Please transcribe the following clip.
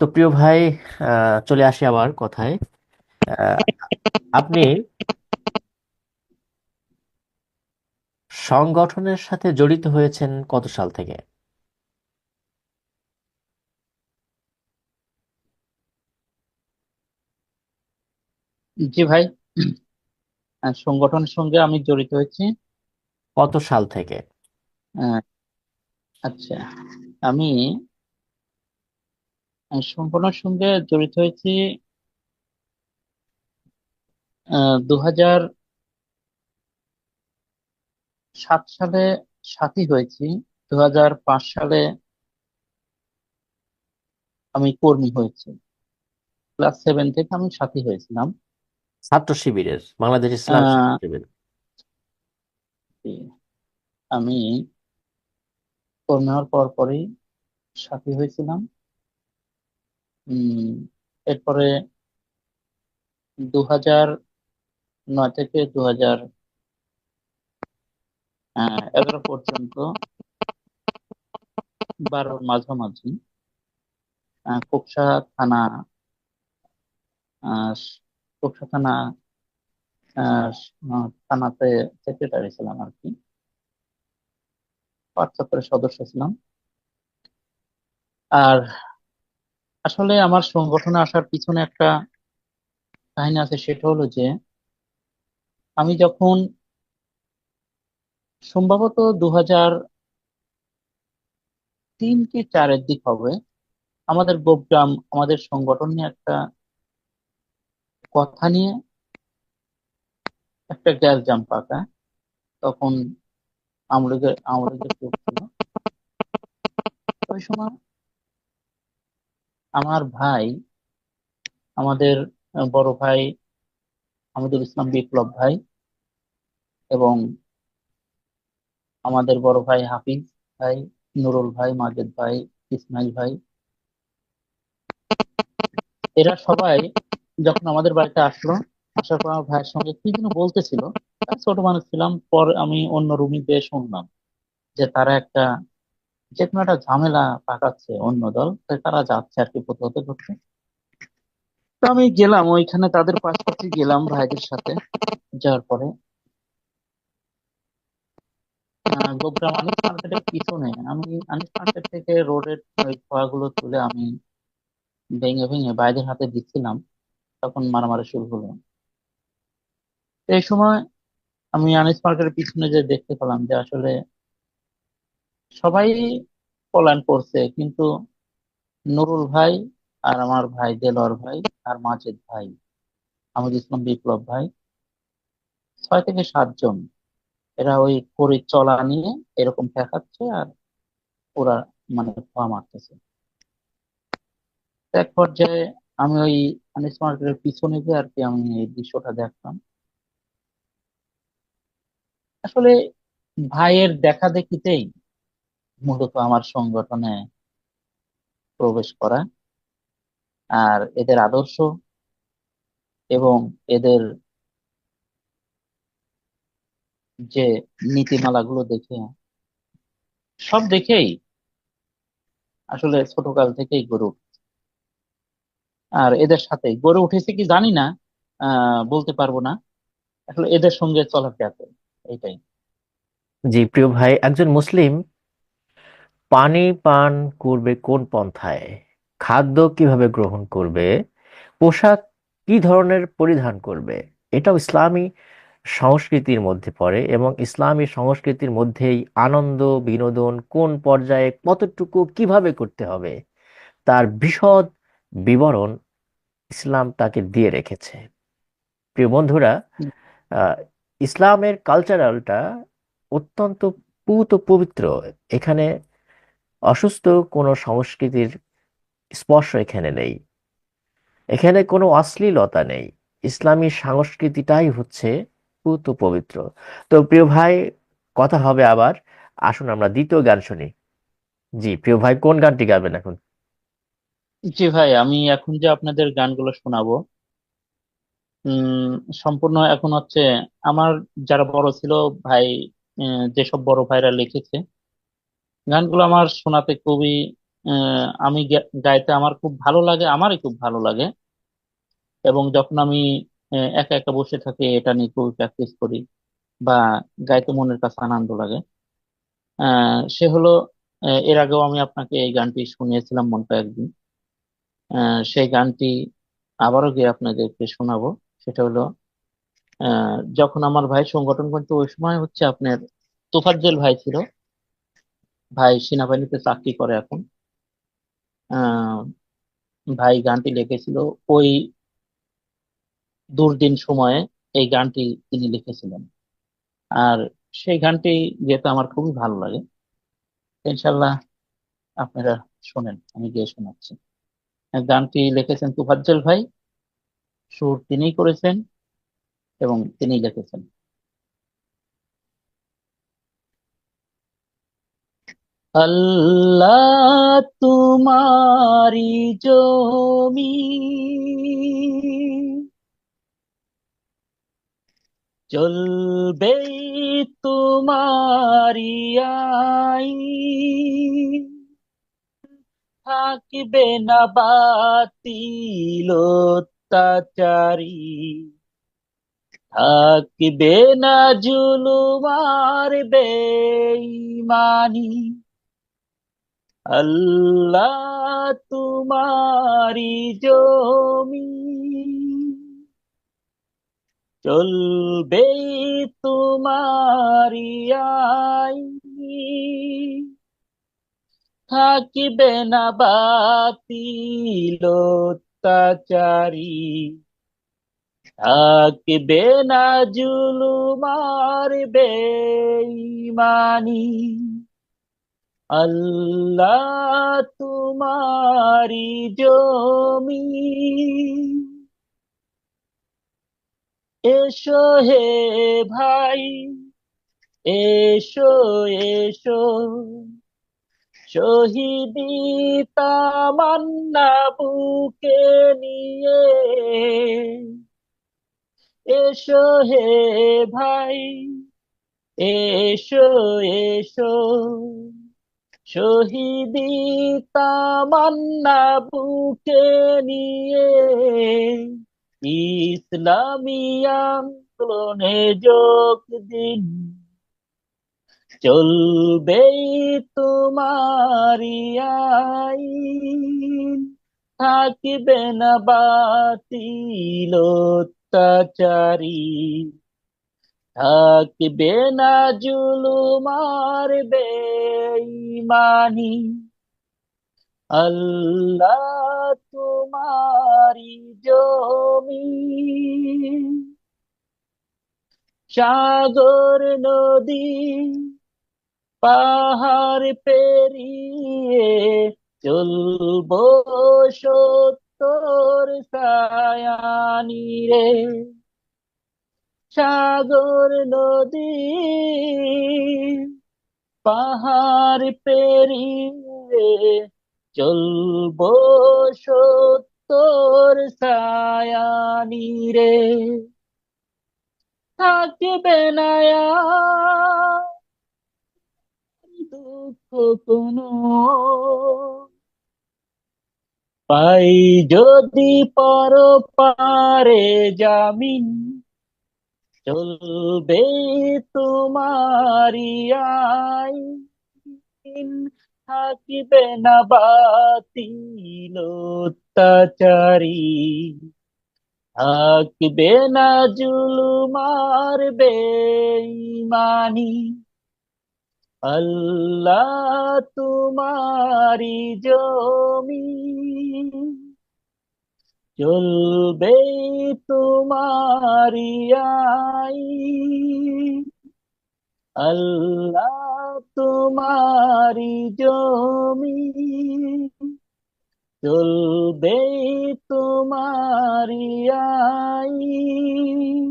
তো প্রিয় ভাই, চলে আসি আবার কথায়। আহ, আপনি সংগঠনের সাথে জড়িত হয়েছেন কত সাল থেকে? জি ভাই। সংগঠনের সঙ্গে আমি জড়িত হয়েছি। কত সাল থেকে? আহ, আচ্ছা, আমি সংগঠনের সঙ্গে জড়িত হয়েছি 2007 সালে সাথী হয়েছি। 2005 সালে আমি কর্মী হয়েছি। ক্লাস 7 থেকে আমি সাথী হয়েছিলাম। ছাত্র শিবিরের, বাংলাদেশ ইসলাম ছাত্র আহ, শিবির। আমি কর্মী হওয়ার পর পরই সাথী হয়েছিলাম। উম, এরপরে 2009 থেকে 2011 পর্যন্ত, 12 মাঝামাঝি, কোকসা থানা, আহ, কোকসা থানা, আহ, থানাতে সেক্রেটারি ছিলাম আর কি। 75 সদস্য ছিলাম। আর আসলে আমার সংগঠনে আসার পিছনে একটা কাহিনী আছে, সেটা হলো যে আমি যখন সম্ভবত 2003 কি 2004-এর দিক হবে, আমাদের গোপগ্রাম আমাদের সংগঠন নিয়ে একটা কথা নিয়ে একটা গ্যালজাম পাকা। তখন আওয়ামী লীগের কেউ ছিল। ওই সময় আমার ভাই, আমাদের বড় ভাই আমিরুল ইসলাম বিপ্লব ভাই, এবং আমাদের বড় ভাই হাফিজ ভাই, নুরুল ভাই, মাজেদ ভাই, ইসমাইল ভাই, এরা সবাই যখন আমাদের বাড়িতে আসলো, আসার পর আমার ভাইয়ের সঙ্গে কি যেন বলতেছিল। আমি ছোট মানুষ ছিলাম, পর আমি অন্য রুমে গিয়ে শুনলাম যে তারা যে কোনো একটা ঝামেলা পাকাচ্ছে অন্য দল, তাই তারা যাচ্ছে আর কি প্রতিহত করতে। তো আমি গেলাম ওইখানে, তাদের পাশাপাশি গেলাম ভাইদের সাথে। যাওয়ার পরে গোগ্রাম আনিস মার্কেটের পিছনে আমি আনিস মার্কেট থেকে রোডের ওই খোয়াগুলো তুলে আমি ভেঙে ভেঙে ভাইদের হাতে দিচ্ছিলাম। তখন মারামারি শুরু হলো। তো এই সময় আমি আনিস মার্কেটের পিছনে যে দেখতে পেলাম যে আসলে সবাই পলায়ন করছে, কিন্তু নুরুল ভাই আর আমার ভাই দেলোয়ার ভাই আর মাজেদ ভাই, আমির ইসলাম বিপ্লব ভাই, 6 থেকে 7 জন, এরা ওই করে চলা নিয়ে এরকম দেখাচ্ছে, আর ওরা মানে ধোয়া মারতেছে। তো এক পর্যায়ে আমি ওই আনিস মার্কেটের পিছনে গিয়ে আর কি আমি এই দৃশ্যটা দেখলাম। আসলে ভাইয়ের দেখা দেখিতেই মূলত আমার সংগঠনে প্রবেশ করা। আর এদের আদর্শ এবং এদের যে নীতিমালাগুলো দেখে, সব দেখেই আসলে ছোটকাল থেকেই গড়ে উঠেছে। আর এদের সাথে গড়ে উঠেছে কি জানি না, বলতে পারবো না। আসলে এদের সঙ্গে চলাফেরা করে, এইটাই। জি প্রিয় ভাই, একজন মুসলিম পানি পান করবে কোন পন্থায়, খাদ্য কিভাবে গ্রহণ করবে, পোশাক কি ধরনের পরিধান করবে, এটাও ইসলামী সংস্কৃতির মধ্যে পড়ে। এবং ইসলামী সংস্কৃতির মধ্যেই আনন্দ বিনোদন কোন পর্যায়ে কতটুকু কিভাবে করতে হবে তার বিশদ বিবরণ ইসলাম তাকে দিয়ে রেখেছে। প্রিয় বন্ধুরা, আহ, ইসলামের কালচারালটা অত্যন্ত পুত পবিত্র। এখানে অসুস্থ কোনো সংস্কৃতির স্পর্শ এখানে নেই, এখানে কোনো অশ্লীলতা নেই। ইসলামী সংস্কৃতিটাই হচ্ছে পুত পবিত্র। তো প্রিয় ভাই, কথা হবে আবার। আসুন আমরা দ্বিতীয় গান শুনি। জি প্রিয় ভাই, কোন গানটি গাবেন এখন? জি ভাই, আমি এখন যে আপনাদের গানগুলো শোনাবো, সম্পূর্ণ এখন হচ্ছে আমার যারা বড় ছিল ভাই, যেসব বড় ভাইরা লিখেছে গানগুলো আমার শোনাতে খুবই আমি গাইতে আমার খুব ভালো লাগে, আমারই খুব ভালো লাগে। এবং যখন আমি একা একা বসে থাকি এটা নিয়ে খুব প্র্যাকটিস করি, বা গাইতে মনের কাছে আনন্দ লাগে। সে হলো, এর আগেও আমি আপনাকে এই গানটি শুনিয়েছিলাম মন কয়েকদিন। সেই গানটি আবারও গিয়ে আপনাদেরকে শোনাবো। সেটা হলো, যখন আমার ভাই সংগঠন করতো ওই সময় হচ্ছে আপনার তোফাজ্জল ভাই ছিল। ভাই সেনাবাহিনীতে চাকরি করে এখন। আহ ভাই গানটি লিখেছিল ওই দুর্দিন সময়ে, এই গানটি তিনি লিখেছিলেন। আর সেই গানটি যেহেতু আমার খুবই ভালো লাগে, ইনশাল্লাহ আপনারা শোনেন, আমি গিয়ে শোনাচ্ছি। গানটি লিখেছেন তোফাজ্জল ভাই, সুর তিনিই করেছেন এবং তিনিই লিখেছেন। আল্লাহ তোমারি জমি, চলবে তোমারি আইন, থাকিবে না বাতিল অত্যাচারী, থাকিবে না জুলুম আর বেঈমানি। আল্লাহ তোমারি জমি, চলবে তোমারি আইন, থাকিবে না বাতিল অত্যাচারী, থাকিবে না জুলুম আর বেঈমানি। আল্লাহ তোমারি জমি, এসো হে ভাই, এসো এসো, শহীদি তামান্না বুকে নিয়ে, এসো হে ভাই, এসো এসো, শহীদি তামান্না বুকে নিয়ে, ইসলামী আন্দোলনে যোগ দিন, চলবে তোমারি আইন, থাকিবে না বাতিল অত্যাচারী, থাকিবে না জুলুম আর বেঈমানি। আল্লাহ তোমারি জমি, সাগর নদী পাহাড় পেরিয়ে চলবো সত্তর সায়ানি রে। সাগর নদী পাহাড় পেরিয়ে চলবো সত্তর সায়ানি রে, থাকবে না আর দুঃখ কোনো, পাই যদি পর পারে জামিন, চলবে তোমারি আইন, থাকিবে না বাতিল অত্যাচারী, থাকবে না জুলুম আর বেঈমানি। আল্লাহ তোমারি জমি, চলবে তোমারি আইন, আল্লাহ তোমারি জমি, চলবে তোমারি আইন।